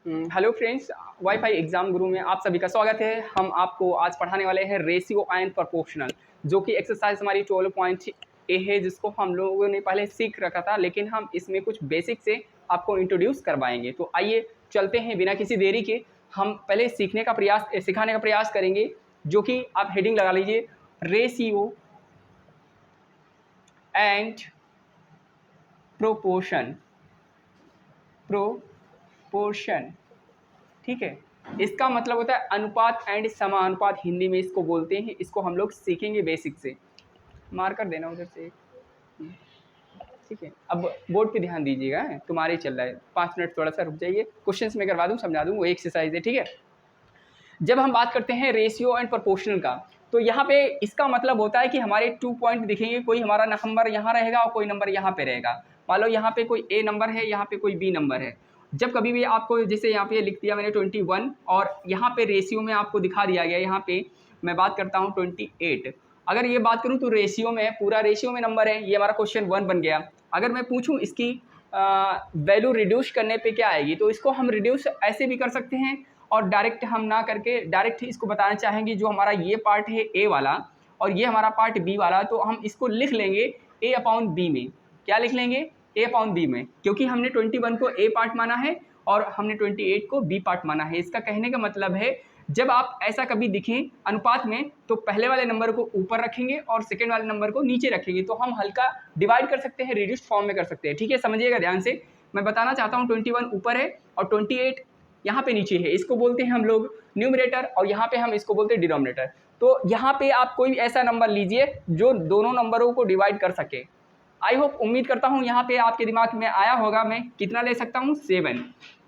Hello friends, wifi exam गुरु में आप सभी का स्वागत है। हम आपको आज पढ़ाने वाले हैं रेशियो एंड प्रोपोर्शनल, जो कि एक्सरसाइज हमारी 12.A है, जिसको हम लोगों ने पहले सीख रखा था, लेकिन हम इसमें कुछ बेसिक से आपको इंट्रोड्यूस करवाएंगे। तो आइए चलते हैं, बिना किसी देरी के हम पहले सिखाने का प्रयास करेंगे, जो कि आप हेडिंग लगा लीजिए, रेशियो एंड प्रोपोर्शन। ठीक है, इसका मतलब होता है अनुपात एंड समानुपात, हिंदी में इसको बोलते हैं। इसको हम लोग सीखेंगे बेसिक से। मार्कर देना उधर से, ठीक है। अब बोर्ड पे ध्यान दीजिएगा, तुम्हारे चल रहा है। 5 मिनट थोड़ा सा रुक जाइए, क्वेश्चंस में करवा दूँ, समझा दूँ, वो एक्सरसाइज है, ठीक है। जब हम बात करते हैं रेशियो एंड प्रोपोर्शनल का, तो यहाँ पे इसका मतलब होता है कि हमारे 2 पॉइंट दिखेंगे, कोई हमारा नंबर यहाँ रहेगा और कोई नंबर यहाँ पे रहेगा। मान लो यहाँ पे कोई ए नंबर है, यहाँ पे कोई बी नंबर है। जब कभी भी आपको, जैसे यहाँ पे लिख दिया मैंने 21, और यहाँ पे रेशियो में आपको दिखा दिया गया, यहाँ पे मैं बात करता हूँ 28। अगर ये बात करूँ तो रेशियो में, पूरा रेशियो में नंबर है, ये हमारा क्वेश्चन 1 बन गया। अगर मैं पूछूँ इसकी वैल्यू रिड्यूस करने पे क्या आएगी, तो इसको हम रिड्यूस ऐसे भी कर सकते हैं, और डायरेक्ट हम ना करके डायरेक्ट ही इसको बताना चाहेंगे, जो हमारा ये पार्ट है ए वाला और ये हमारा पार्ट बी वाला, तो हम इसको लिख लेंगे ए अपॉन बी में। क्या लिख लेंगे? ए अपॉन बी में, क्योंकि हमने 21 को ए पार्ट माना है और हमने 28 को बी पार्ट माना है। इसका कहने का मतलब है, जब आप ऐसा कभी दिखें अनुपात में, तो पहले वाले नंबर को ऊपर रखेंगे और सेकेंड वाले नंबर को नीचे रखेंगे, तो हम हल्का डिवाइड कर सकते हैं, रिड्यूस्ड फॉर्म में कर सकते हैं। ठीक है, समझिएगा ध्यान से। मैं बताना चाहता हूँ 21 ऊपर है और 28 यहाँ पे नीचे है। इसको बोलते हैं हम लोग न्यूमरेटर, और यहाँ पे हम इसको बोलते हैं डिनोमिनेटर। तो यहाँ पे आप कोई ऐसा नंबर लीजिए जो दोनों नंबरों को डिवाइड कर सके। आई होप, उम्मीद करता हूँ यहाँ पे आपके दिमाग में आया होगा मैं कितना ले सकता हूँ, 7।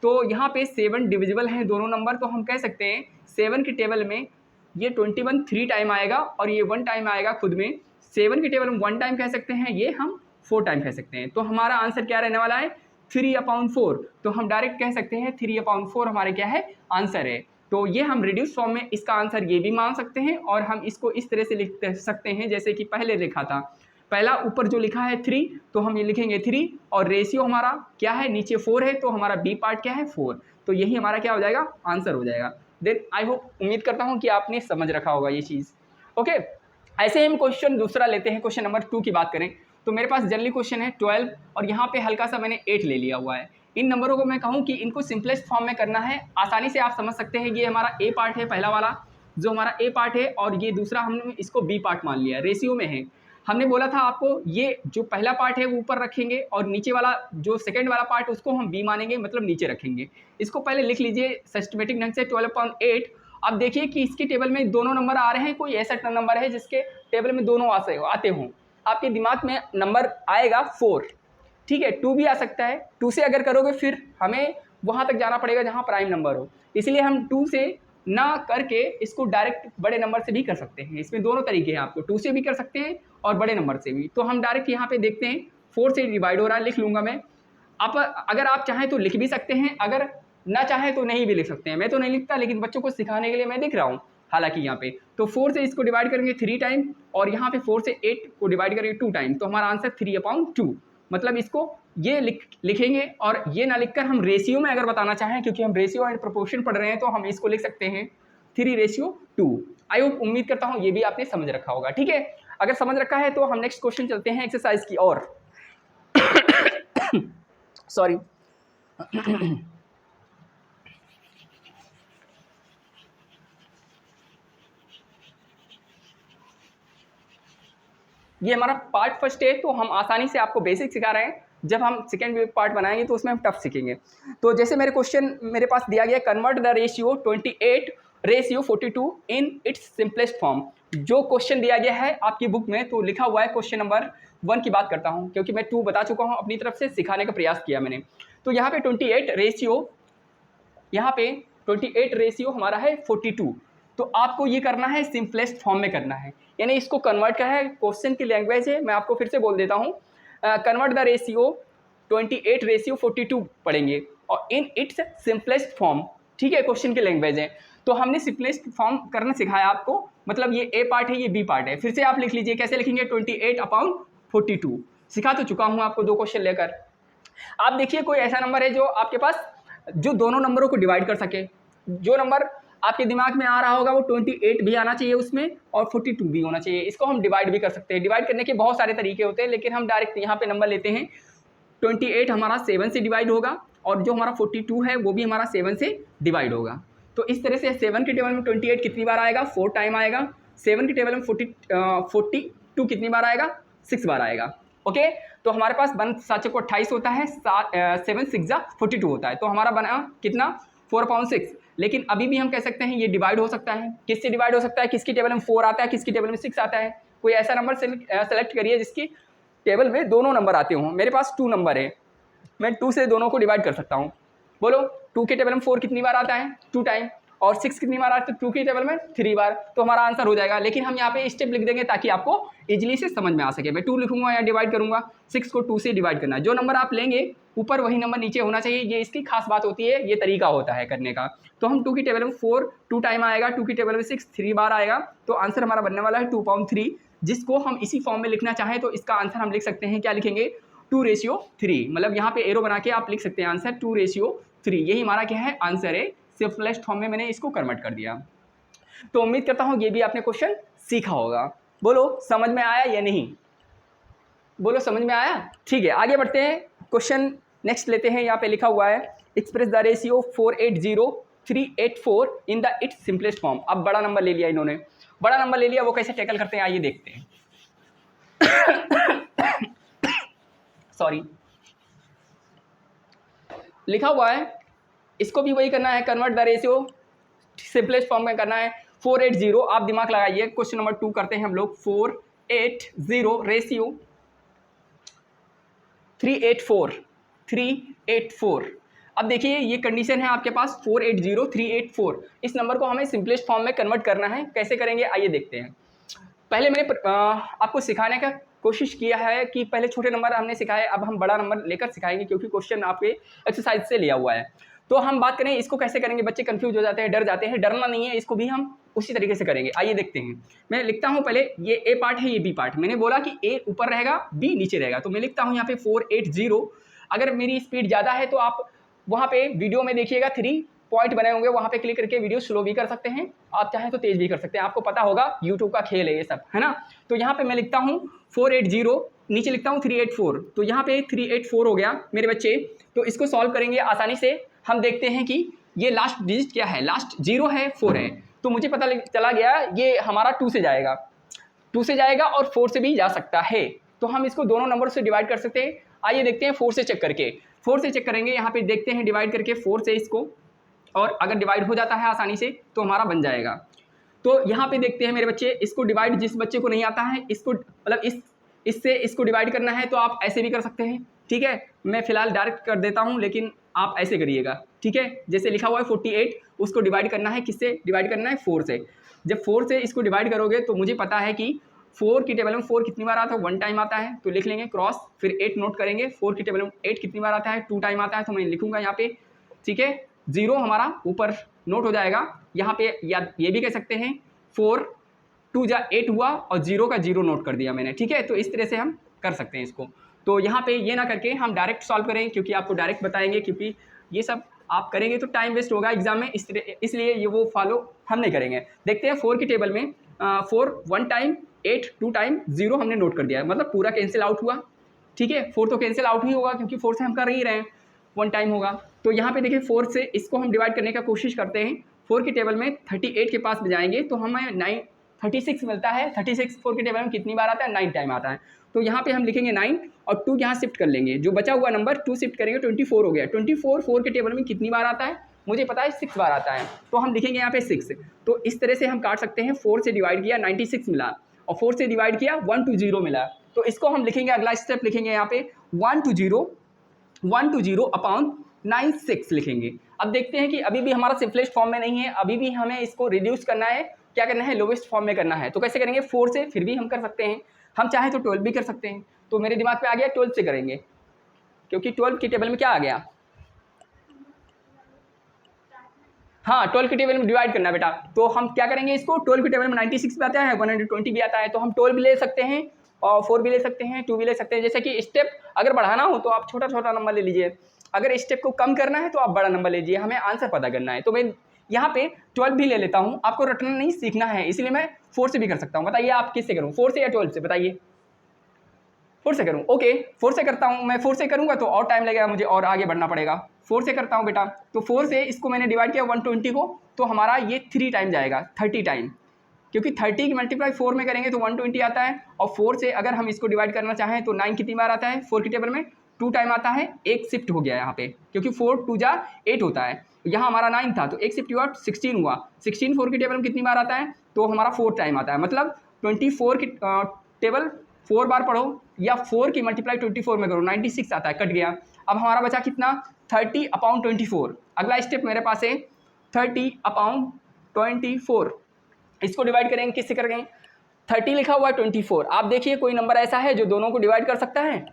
तो यहाँ पे 7 डिविजिबल हैं दोनों नंबर, तो हम कह सकते हैं 7 के टेबल में ये 21 3 टाइम आएगा और ये 1 टाइम आएगा खुद में। 7 के टेबल में 1 टाइम कह सकते हैं, ये हम 4 टाइम कह सकते हैं। तो हमारा आंसर क्या रहने वाला है? 3/4। तो हम डायरेक्ट कह सकते हैं 3/4 हमारे क्या है, आंसर है। तो ये हम रिड्यूस फॉर्म में इसका आंसर ये भी मान सकते हैं, और हम इसको इस तरह से लिख सकते हैं जैसे कि पहले लिखा था। पहला ऊपर जो लिखा है 3, तो हम ये लिखेंगे 3, और रेशियो हमारा क्या है, नीचे 4 है, तो हमारा बी पार्ट क्या है, 4। तो यही हमारा क्या हो जाएगा, आंसर हो जाएगा। देन आई होप, उम्मीद करता हूँ कि आपने समझ रखा होगा ये चीज़। ओके, ऐसे ही हम क्वेश्चन दूसरा लेते हैं। क्वेश्चन नंबर 2 की बात करें तो मेरे पास जनरली क्वेश्चन है 12, और यहाँ पे हल्का सा मैंने 8 ले लिया हुआ है। इन नंबरों को मैं कहूँ कि इनको सिंपलेस्ट फॉर्म में करना है। आसानी से आप समझ सकते हैं कि ये हमारा ए पार्ट है, पहला वाला जो हमारा ए पार्ट है, और ये दूसरा हमने इसको बी पार्ट मान लिया, रेशियो में है। हमने बोला था आपको, ये जो पहला पार्ट है वो ऊपर रखेंगे, और नीचे वाला जो सेकंड वाला पार्ट उसको हम बी मानेंगे, मतलब नीचे रखेंगे। इसको पहले लिख लीजिए सिस्टमेटिक ढंग से, 12/8। अब देखिए कि इसके टेबल में दोनों नंबर आ रहे हैं, कोई ऐसा नंबर है जिसके टेबल में दोनों आते हों। आपके दिमाग में नंबर आएगा 4, ठीक है, 2 भी आ सकता है। 2 से अगर करोगे फिर हमें वहाँ तक जाना पड़ेगा जहाँ प्राइम नंबर हो, इसलिए हम 2 से ना करके इसको डायरेक्ट बड़े नंबर से भी कर सकते हैं। इसमें दोनों तरीके हैं, आपको 2 से भी कर सकते हैं और बड़े नंबर से भी। तो हम डायरेक्ट यहाँ पे देखते हैं 4 से डिवाइड हो रहा है, लिख लूँगा मैं। आप अगर आप चाहें तो लिख भी सकते हैं, अगर ना चाहें तो नहीं भी लिख सकते हैं। मैं तो नहीं लिखता, लेकिन बच्चों को सिखाने के लिए मैं लिख रहा हूँ हालांकि यहाँ पे। तो 4 से इसको डिवाइड करेंगे 3 टाइम, और यहाँ पे 4 से 8 को डिवाइड करेंगे 2 टाइम, तो हमारा आंसर 3/2। मतलब इसको ये लिखेंगे, और ये ना लिखकर हम रेशियो में अगर बताना चाहें, क्योंकि हम रेशियो एंड प्रोपोर्शन पढ़ रहे हैं, तो हम इसको लिख सकते हैं 3/2। आई होप, उम्मीद करता हूँ ये भी आपने समझ रखा होगा। ठीक है, अगर समझ रखा है तो हम नेक्स्ट क्वेश्चन चलते हैं एक्सरसाइज की ओर। सॉरी। ये हमारा पार्ट फर्स्ट है, तो हम आसानी से आपको बेसिक सिखा रहे हैं। जब हम सेकेंड पार्ट बनाएंगे तो उसमें हम टफ सीखेंगे। तो जैसे मेरे क्वेश्चन मेरे पास दिया गया, convert the ratio 28 ratio 42 in its simplest form. जो क्वेश्चन दिया गया है आपकी बुक में, तो लिखा हुआ है क्वेश्चन नंबर 1 की बात करता हूँ, क्योंकि मैं 2 बता चुका हूँ, अपनी तरफ से सिखाने का प्रयास किया मैंने। तो यहाँ पे 28 रेशियो, यहाँ पे 28 रेशियो हमारा है 42। तो आपको ये करना है सिंपलेस्ट फॉर्म में करना है, यानी इसको कन्वर्ट का है, क्वेश्चन की लैंग्वेज है। मैं आपको फिर से बोल देता हूँ, कन्वर्ट द रेशियो 28 रेशियो 42 पढ़ेंगे, और इन इट्स सिंपलेस्ट फॉर्म। ठीक है, क्वेश्चन की लैंग्वेज है। तो हमने सिंपलेस्ट फॉर्म करना सिखाया आपको, मतलब ये ए पार्ट है, ये बी पार्ट है। फिर से आप लिख लीजिए, कैसे लिखेंगे, 28/42। सिखा तो चुका हूँ आपको 2 क्वेश्चन लेकर। आप देखिए कोई ऐसा नंबर है जो आपके पास जो दोनों नंबरों को डिवाइड कर सके। जो नंबर आपके दिमाग में आ रहा होगा वो 28 भी आना चाहिए उसमें और 42 भी होना चाहिए। इसको हम डिवाइड भी कर सकते हैं। डिवाइड करने के बहुत सारे तरीके होते हैं, लेकिन हम डायरेक्ट यहाँ पे नंबर लेते हैं। 28 हमारा 7 से डिवाइड होगा और जो हमारा 42 है वो भी हमारा 7 से डिवाइड होगा। तो इस तरह से 7 के टेबल में 28 कितनी बार आएगा, 4 टाइम आएगा। 7 के टेबल में 42 कितनी बार आएगा, 6 बार आएगा। ओके, तो हमारे पास 7 को 28 होता है, 7 6 जा 42 होता है, तो हमारा बना कितना 4/6। लेकिन अभी भी हम कह सकते हैं ये डिवाइड हो सकता है। किससे डिवाइड हो सकता है, किसकी टेबल में 4 आता है, किसकी टेबल में 6 आता है। कोई ऐसा नंबर सेलेक्ट करिए जिसकी टेबल में दोनों नंबर आते हों। मेरे पास 2 नंबर है, मैं 2 से दोनों को डिवाइड कर सकता हूँ। बोलो 2 के टेबल में 4 कितनी बार आता है, 2 टाइम, और 6 कितनी बार आता है 2 की टेबल में 3 बार। तो हमारा आंसर हो जाएगा। लेकिन हम यहाँ पे स्टेप लिख देंगे ताकि आपको इजीली से समझ में आ सके। मैं 2 लिखूंगा या डिवाइड करूंगा, 6 को 2 से डिवाइड करना है। जो नंबर आप लेंगे ऊपर वही नंबर नीचे होना चाहिए, ये इसकी खास बात होती है, ये तरीका होता है करने का। तो हम 2 की टेबल में 4 2 टाइम आएगा, 2 की टेबल में 6 3 बार आएगा, तो आंसर हमारा बनने वाला है 2/3। जिसको हम इसी फॉर्म में लिखना चाहें तो इसका आंसर हम लिख सकते हैं, क्या लिखेंगे 2:3। मतलब यहाँ पे एरो बना के आप लिख सकते हैं आंसर 2:3। यही हमारा क्या है आंसर है। सिंपलेस्ट फॉर्म में मैंने इसको कन्वर्ट कर दिया। तो उम्मीद करता हूँ ये भी आपने क्वेश्चन सीखा होगा। बोलो समझ में आया या नहीं, बोलो समझ में आया। ठीक है, आगे बढ़ते हैं। क्वेश्चन नेक्स्ट लेते हैं। यहाँ पे लिखा हुआ है express the ratio 480,384 in the it's simplest form. अब बड़ा नंबर ले लिया इन्होंने, बड़ा नंबर ले लिया, वो कैसे टैकल करते हैं आइए देखते हैं। सॉरी, लिखा हुआ है इसको भी वही करना है, convert the ratio simplest form में करना है। 480, आप दिमाग लगाइए। क्वेश्चन नंबर 2 करते हैं हम लोग। 480 रेशियो 384। अब देखिए ये कंडीशन है आपके पास 480,384। इस नंबर को हमें सिंपलेस्ट फॉर्म में कन्वर्ट करना है। कैसे करेंगे आइए देखते हैं। पहले मैंने आपको सिखाने का कोशिश किया है कि पहले छोटे नंबर हमने सिखाए, अब हम बड़ा नंबर लेकर सिखाएंगे क्योंकि क्वेश्चन आपके एक्सरसाइज से लिया हुआ है। तो हम बात करें इसको कैसे करेंगे। बच्चे कंफ्यूज हो जाते हैं, डर जाते हैं, डरना नहीं है, इसको भी हम उसी तरीके से करेंगे। आइए देखते हैं। मैं लिखता हूं पहले, ये ए पार्ट है, ये बी पार्ट। मैंने बोला कि ए ऊपर रहेगा, बी नीचे रहेगा, तो मैं लिखता हूं यहाँ पे 480। अगर मेरी स्पीड ज़्यादा है तो आप वहाँ पे वीडियो में देखिएगा 3 पॉइंट बने होंगे, वहाँ पे क्लिक करके वीडियो स्लो भी कर सकते हैं, आप चाहें तो तेज भी कर सकते हैं। आपको पता होगा यूट्यूब का खेल है ये सब, है ना। तो यहाँ पे मैं लिखता हूँ 480, नीचे लिखता हूँ 384। तो यहाँ पे 384 हो गया मेरे बच्चे। तो इसको सॉल्व करेंगे आसानी से। हम देखते हैं कि ये लास्ट डिजिट क्या है, लास्ट 0 है 4 है, तो मुझे पता चला गया ये हमारा 2 से जाएगा, 2 से जाएगा और 4 से भी जा सकता है। तो हम इसको दोनों नंबर से डिवाइड कर सकते हैं। आइए देखते हैं 4 से चेक करके। 4 से चेक करेंगे, यहाँ पे देखते हैं डिवाइड करके 4 से इसको, और अगर डिवाइड हो जाता है आसानी से तो हमारा बन जाएगा। तो यहाँ पे देखते हैं मेरे बच्चे, इसको डिवाइड जिस बच्चे को नहीं आता है, इसको मतलब इससे इसको डिवाइड करना है तो आप ऐसे भी कर सकते हैं। ठीक है, मैं फिलहाल डायरेक्ट कर देता हूँ, लेकिन आप ऐसे करिएगा। ठीक है, जैसे लिखा हुआ है 48, उसको डिवाइड करना है, किससे डिवाइड करना है 4 से। जब 4 से इसको डिवाइड करोगे तो मुझे पता है कि 4 की टेबल में 4 कितनी बार आता है, 1 टाइम आता है, तो लिख लेंगे क्रॉस, फिर 8 नोट करेंगे। 4 की टेबल में 8 कितनी बार आता है, 2 टाइम आता है, तो मैं लिखूंगा यहाँ पे। ठीक है, 0 हमारा ऊपर नोट हो जाएगा यहाँ पे, या ये भी कह सकते हैं 4 2 जा 8 हुआ और 0 का 0 नोट कर दिया मैंने। ठीक है, तो इस तरह से हम कर सकते हैं इसको। तो यहाँ पे ये ना करके हम डायरेक्ट सॉल्व करें, क्योंकि आपको डायरेक्ट बताएंगे, क्योंकि ये सब आप करेंगे तो टाइम वेस्ट होगा एग्जाम में, इसलिए ये वो फॉलो हम नहीं करेंगे। देखते हैं 4 की टेबल में 4 1 टाइम, 8 2 टाइम, 0 हमने नोट कर दिया है, मतलब पूरा कैंसिल आउट हुआ। ठीक है, 4 तो कैंसिल आउट ही होगा क्योंकि 4 से हम कर ही रहे हैं, 1 टाइम होगा। तो यहाँ पे देखिए 4 से इसको हम डिवाइड करने का कोशिश करते हैं। 4 की टेबल में 38 के पास जाएंगे तो हमें 36 मिलता है। 36 4 की टेबल में कितनी बार आता है, 9 टाइम आता है। तो यहाँ पे हम लिखेंगे 9 और 2 यहाँ शिफ्ट कर लेंगे, जो बचा हुआ नंबर 2 शिफ्ट करेंगे, 24 हो गया। 24 4 के टेबल में कितनी बार आता है, मुझे पता है 6 बार आता है, तो हम लिखेंगे यहाँ पे 6। तो इस तरह से हम काट सकते हैं। 4 से डिवाइड किया 96 मिला, और 4 से डिवाइड किया 120 मिला। तो इसको हम लिखेंगे, अगला स्टेप लिखेंगे यहाँ पे 120 अपॉन 96 लिखेंगे। अब देखते हैं कि अभी भी हमारा सिंपलेस्ट फॉर्म में नहीं है, अभी भी हमें इसको रिड्यूस करना है। क्या करना है, लोवेस्ट फॉर्म में करना है। तो कैसे करेंगे, 4 से फिर भी हम कर सकते हैं, हम चाहें तो 12 भी कर सकते हैं। तो मेरे दिमाग पे आ गया 12 से करेंगे, क्योंकि 12 की टेबल में क्या आ गया, हाँ 12 की टेबल में डिवाइड करना बेटा। तो हम क्या करेंगे, इसको 12 की टेबल में 96 भी आता है, 120 भी आता है, तो हम 12 भी ले सकते हैं और 4 भी ले सकते हैं, 2 भी ले सकते हैं। जैसे कि स्टेप अगर बढ़ाना हो तो आप छोटा छोटा नंबर ले लीजिए। अगर स्टेप को कम करना है तो आप बड़ा नंबर लीजिए, हमें आंसर पता करना है। तो मैं यहाँ पे 12 भी ले लेता हूँ, आपको रटना नहीं सीखना है, इसलिए मैं 4 से भी कर सकता हूँ। बताइए आप किससे करूँ, 4 से या 12 से, बताइए। 4 से करूँ, ओके 4 से करता हूँ। मैं 4 से करूँगा तो और टाइम लगेगा मुझे और आगे बढ़ना पड़ेगा। 4 से करता हूँ बेटा, तो 4 से इसको मैंने डिवाइड किया 120 को, तो हमारा ये 3 टाइम जाएगा, 30 टाइम, क्योंकि 30 की मल्टीप्लाई 4 में करेंगे तो 120 आता है। और 4 से अगर हम इसको डिवाइड करना चाहें तो 9 कितनी बार आता है 4 की टेबल में, 2 टाइम आता है, एक शिफ्ट हो गया यहाँ पे, क्योंकि 4 2 जा 8 होता है, यहाँ हमारा 9 था तो एक शिफ्ट हुआ 16 हुआ। 16 4 की टेबल में कितनी बार आता है, तो हमारा 4 टाइम आता है, मतलब 24 की टेबल 4 बार पढ़ो या 4 की मल्टीप्लाई 24 में करो, 96 आता है, कट गया। अब हमारा बचा कितना 30/24। अगला स्टेप मेरे पास है 30/24, इसको डिवाइड करेंगे किससे करेंगे, 30 लिखा हुआ है 24, आप देखिए कोई नंबर ऐसा है जो दोनों को डिवाइड कर सकता है,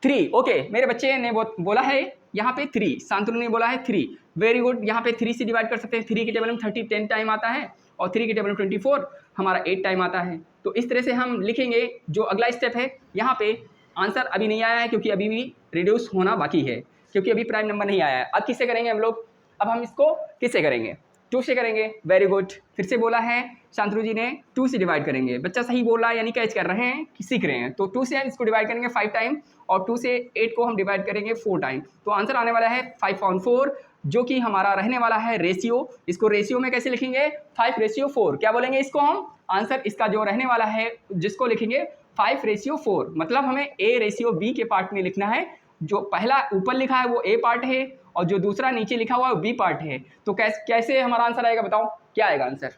3। ओके मेरे बच्चे ने बोला है यहाँ पे 3, शांतनु ने बोला है 3, वेरी गुड। यहाँ पे 3 से डिवाइड कर सकते हैं, 3 की टेबल में 30 10 टाइम आता है और 3 की टेबल में 24 हमारा 8 टाइम आता है। तो इस तरह से हम लिखेंगे। जो अगला स्टेप है, यहाँ पे आंसर अभी नहीं आया है क्योंकि अभी भी रिड्यूस होना बाकी है, क्योंकि अभी प्राइम नंबर नहीं आया है। अब किससे करेंगे हम लोग, अब हम इसको किससे करेंगे, 2 से करेंगे, वेरी गुड। फिर से बोला है शांतनु जी ने 2 से डिवाइड करेंगे, बच्चा सही बोल रहा है, यानी कैच कर रहे हैं कि सीख रहे हैं। तो 2 से हम इसको डिवाइड करेंगे 5 टाइम और 2 से 8 को हम डिवाइड करेंगे 4 टाइम, तो आंसर आने वाला है 5/4, जो कि हमारा रहने वाला है रेशियो। इसको रेशियो में कैसे लिखेंगे, 5/4, क्या बोलेंगे इसको हम, आंसर इसका जो रहने वाला है जिसको लिखेंगे 5/4, मतलब हमें A/B के पार्ट में लिखना है। जो पहला ऊपर लिखा है वो ए पार्ट है और जो दूसरा नीचे लिखा हुआ है वो बी पार्ट है। तो कैसे हमारा आंसर आएगा, बताओ क्या आएगा आंसर।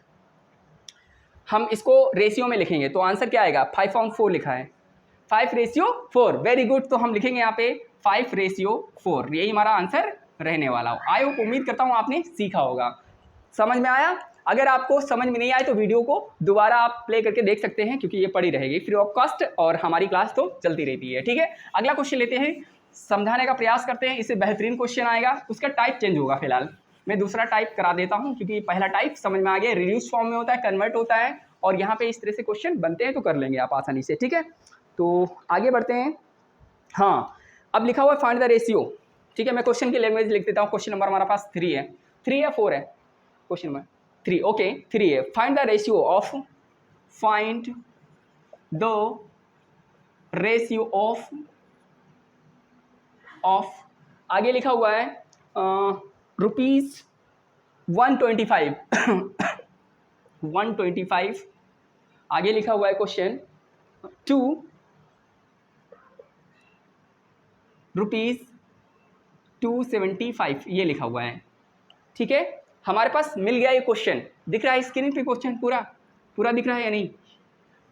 हम इसको रेशियो में लिखेंगे तो आंसर क्या आएगा, 5/4 लिखा है, 5/4, वेरी गुड। तो हम लिखेंगे यहाँ पे 5/4, यही हमारा आंसर रहने वाला हो। आई होप, उम्मीद करता हूँ आपने सीखा होगा, समझ में आया। अगर आपको समझ में नहीं आए तो वीडियो को दोबारा आप प्ले करके देख सकते हैं, क्योंकि ये पड़ी रहेगी फ्री ऑफ कॉस्ट और हमारी क्लास तो चलती रहती है, ठीक है। अगला क्वेश्चन लेते हैं, समझाने का प्रयास करते हैं, इससे बेहतरीन क्वेश्चन आएगा, उसका टाइप चेंज होगा। फिलहाल मैं दूसरा टाइप करा देता हूं, क्योंकि पहला टाइप समझ में आ गया, रिड्यूस फॉर्म में होता है, कन्वर्ट होता है, और यहाँ पे इस तरह से क्वेश्चन बनते हैं, तो कर लेंगे आप आसानी से, ठीक है। तो आगे बढ़ते हैं। हाँ, अब लिखा हुआ है फाइंड द रेशियो, ठीक है। मैं क्वेश्चन की लैंग्वेज लिख देता हूँ। क्वेश्चन नंबर हमारा पास 3 है, 3 या 4 है, क्वेश्चन नंबर 3, ओके 3 है। Find the ratio of, find the ratio of आगे लिखा हुआ है ₹125 125, आगे लिखा हुआ है क्वेश्चन टू ₹275, ये लिखा हुआ है, ठीक है। हमारे पास मिल गया ये क्वेश्चन, दिख रहा है स्क्रीन पे क्वेश्चन पूरा दिख रहा है या नहीं।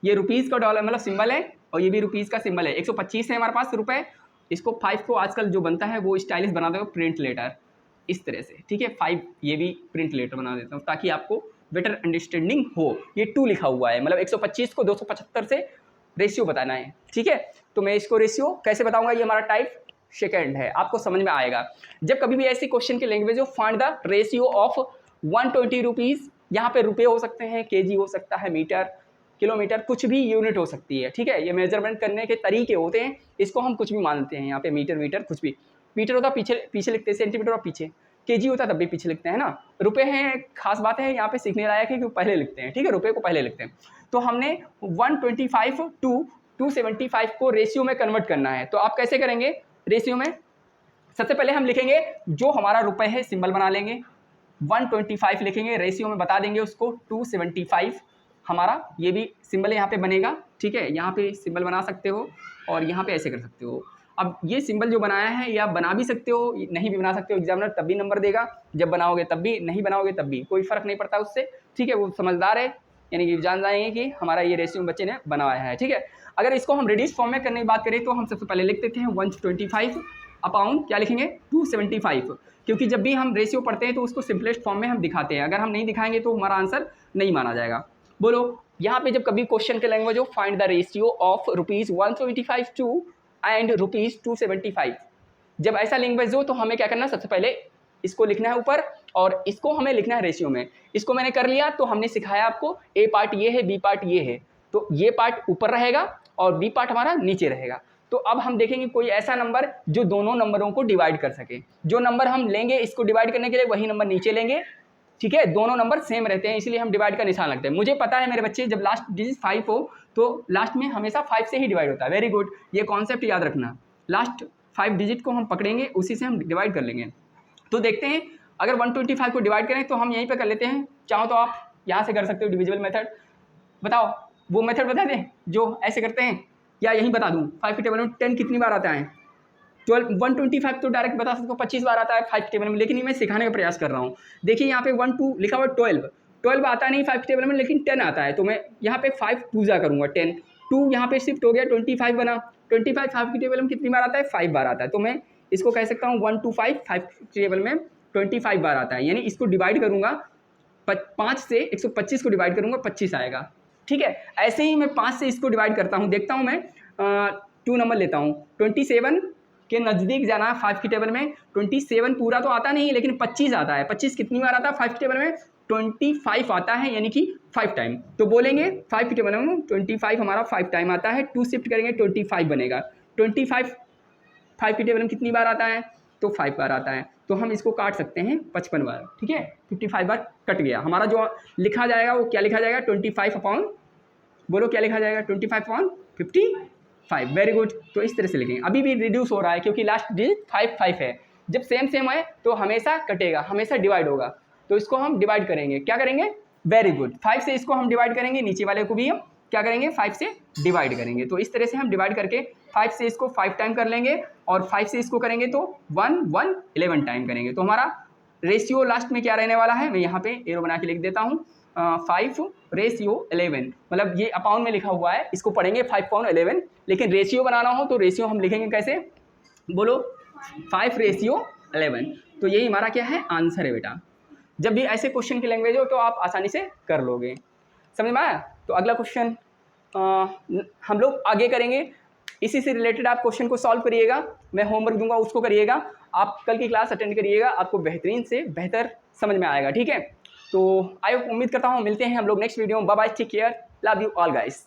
ये रुपीज़ का डॉलर मतलब सिंबल है और ये भी रुपीज़ का सिंबल है। 125 है हमारे पास रुपए। इसको 5 को आजकल जो बनता है वो स्टाइलिश बना दो, प्रिंट लेटर इस तरह से, ठीक है। 5 ये भी प्रिंट लेटर बना देता हूँ ताकि आपको बेटर अंडरस्टैंडिंग हो। ये 2 लिखा हुआ है, मतलब 125 को 275 से रेशियो बताना है, ठीक है। तो मैं इसको रेशियो कैसे बताऊंगा, ये हमारा टाइप सेकेंड है, आपको समझ में आएगा। जब कभी भी ऐसी क्वेश्चन की लैंग्वेज हो, find the ratio of 120 rupees, यहाँ पे रुपये हो सकते हैं, केजी हो सकता है, मीटर, किलोमीटर, कुछ भी यूनिट हो सकती है, ठीक है। ये मेजरमेंट करने के तरीके होते हैं, इसको हम कुछ भी मानते हैं। यहाँ पे मीटर वीटर कुछ भी, मीटर होता पीछे लिखते हैं, सेंटीमीटर और पीछे, केजी होता तब भी पीछे लिखते हैं ना। रुपए हैं, खास बात है यहाँ पे सीखने लायक है कि पहले लिखते हैं, ठीक है, रुपये को पहले लिखते हैं। तो हमने 125 टू 275 को रेशियो में कन्वर्ट करना है, तो आप कैसे करेंगे रेशियो में। सबसे पहले हम लिखेंगे जो हमारा रुपए है, सिंबल बना लेंगे, 125 लिखेंगे, रेशियो में बता देंगे उसको 275, हमारा ये भी सिंबल यहाँ पे बनेगा, ठीक है। यहाँ पे सिंबल बना सकते हो और यहाँ पे ऐसे कर सकते हो। अब ये सिंबल जो बनाया है ये आप बना भी सकते हो, नहीं भी बना सकते हो, एग्जामिनर तब भी नंबर देगा, जब बनाओगे तब भी, नहीं बनाओगे तब भी, कोई फर्क नहीं पड़ता उससे, ठीक है। वो समझदार है, यानी कि जान जाएंगे कि हमारा ये रेशियो बच्चे ने बनाया है, ठीक है। अगर इसको हम रिड्यूस फॉर्म में करने की बात करें तो हम सबसे पहले लिख देते हैं 125 अपॉन क्या लिखेंगे 275, क्योंकि जब भी हम रेशियो पढ़ते हैं तो उसको सिंपलेस्ट फॉर्म में हम दिखाते हैं, अगर हम नहीं दिखाएंगे तो हमारा आंसर नहीं माना जाएगा। बोलो यहाँ पे जब कभी क्वेश्चन के लैंग्वेज हो, find the ratio of ₹125 to and ₹275, जब ऐसा लैंग्वेज हो तो हमें क्या करना है, सबसे पहले इसको लिखना है ऊपर और इसको हमें लिखना है रेशियो में। इसको मैंने कर लिया, तो हमने सिखाया आपको ए पार्ट ये है, बी पार्ट ये है, तो ये पार्ट ऊपर रहेगा और बी पार्ट हमारा नीचे रहेगा। तो अब हम देखेंगे कोई ऐसा नंबर जो दोनों नंबरों को डिवाइड कर सके। जो नंबर हम लेंगे इसको डिवाइड करने के लिए वही नंबर नीचे लेंगे, ठीक है। दोनों नंबर सेम रहते हैं इसलिए हम डिवाइड का निशान लगते हैं। मुझे पता है मेरे बच्चे, जब लास्ट डिजिट 5 हो तो लास्ट में हमेशा 5 से ही डिवाइड होता है। वेरी गुड, ये कॉन्सेप्ट याद रखना। लास्ट 5 डिजिट को हम पकड़ेंगे, उसी से हम डिवाइड कर लेंगे। तो देखते हैं अगर 125 को डिवाइड करें तो हम यहीं पे कर लेते हैं। चाहो तो आप यहाँ से कर सकते हो डिविजिबल मेथड। बताओ वो मेथड बता दें जो ऐसे करते हैं, या यहीं बता दूँ? 5 की टेबल में 10 कितनी बार आता है? 125 तो डायरेक्ट बता सकते हो 25 बार आता है 5 की टेबल में, लेकिन ये मैं सिखाने का प्रयास कर रहा हूँ। देखिए यहाँ पे 1 2 लिखा हुआ 12 आता नहीं 5 की टेबल में, लेकिन 10 आता है। तो मैं यहाँ पे 5 पूजा करूँगा, 10 2 यहाँ पे शिफ्ट हो गया, 25 बना। 25 5 की टेबल में कितनी बार आता है? 5 बार आता है। तो मैं इसको कह सकता हूँ 1 2 5 की टेबल में 25 बार आता है। यानी इसको डिवाइड करूँगा 5 से 125 को डिवाइड करूँगा 25 आएगा, ठीक है। ऐसे ही मैं 5 से इसको डिवाइड करता हूँ। देखता हूँ मैं 2 नंबर लेता हूँ, 27 के नज़दीक जाना है 5 की टेबल में। 27 पूरा तो आता नहीं लेकिन 25 आता है। 25 कितनी बार आता है 5 की टेबल में? 25 आता है, यानी कि 5 टाइम। तो बोलेंगे 5 की टेबल में 25 हमारा 5 टाइम आता है। 2 शिफ्ट करेंगे 25 बनेगा। 25 5 की टेबल में कितनी बार आता है? तो 5 बार आता है। तो हम इसको काट सकते हैं 55 बार, ठीक है। 55 बार कट गया। हमारा जो लिखा जाएगा वो क्या लिखा जाएगा? 25 अपॉन, बोलो क्या लिखा जाएगा? 25 अपॉन 55। Very good. तो इस तरह से लिखेंगे। अभी भी रिड्यूस हो रहा है क्योंकि लास्ट डिजिट 5 है। जब सेम सेम है तो हमेशा कटेगा, हमेशा डिवाइड होगा। तो इसको हम डिवाइड करेंगे, क्या करेंगे? वेरी गुड, 5 से इसको हम डिवाइड करेंगे, नीचे वाले को भी हम क्या करेंगे? 5 से डिवाइड करेंगे। तो इस तरह से हम डिवाइड करके 5 से इसको 5 टाइम कर लेंगे और 5 से इसको करेंगे तो 1 1 11 टाइम करेंगे। तो हमारा रेशियो लास्ट में क्या रहने वाला है? मैं यहाँ पे एरो बना के लिख देता हूँ, 5/11, मतलब ये अपाउन में लिखा हुआ है, इसको पढ़ेंगे 5/11। लेकिन रेशियो बनाना हो तो रेशियो हम लिखेंगे कैसे? बोलो 5/11। तो यही हमारा क्या है? आंसर है बेटा। जब भी ऐसे क्वेश्चन की लैंग्वेज हो तो आप आसानी से कर लोगे। समझ में आया? तो अगला क्वेश्चन हम लोग आगे करेंगे। इसी से रिलेटेड आप क्वेश्चन को सॉल्व करिएगा, मैं होमवर्क दूंगा उसको करिएगा। आप कल की क्लास अटेंड करिएगा, आपको बेहतरीन से बेहतर समझ में आएगा, ठीक है। तो आई उम्मीद करता हूँ मिलते हैं हम लोग नेक्स्ट वीडियो में। Bye bye, take care, love you all guys.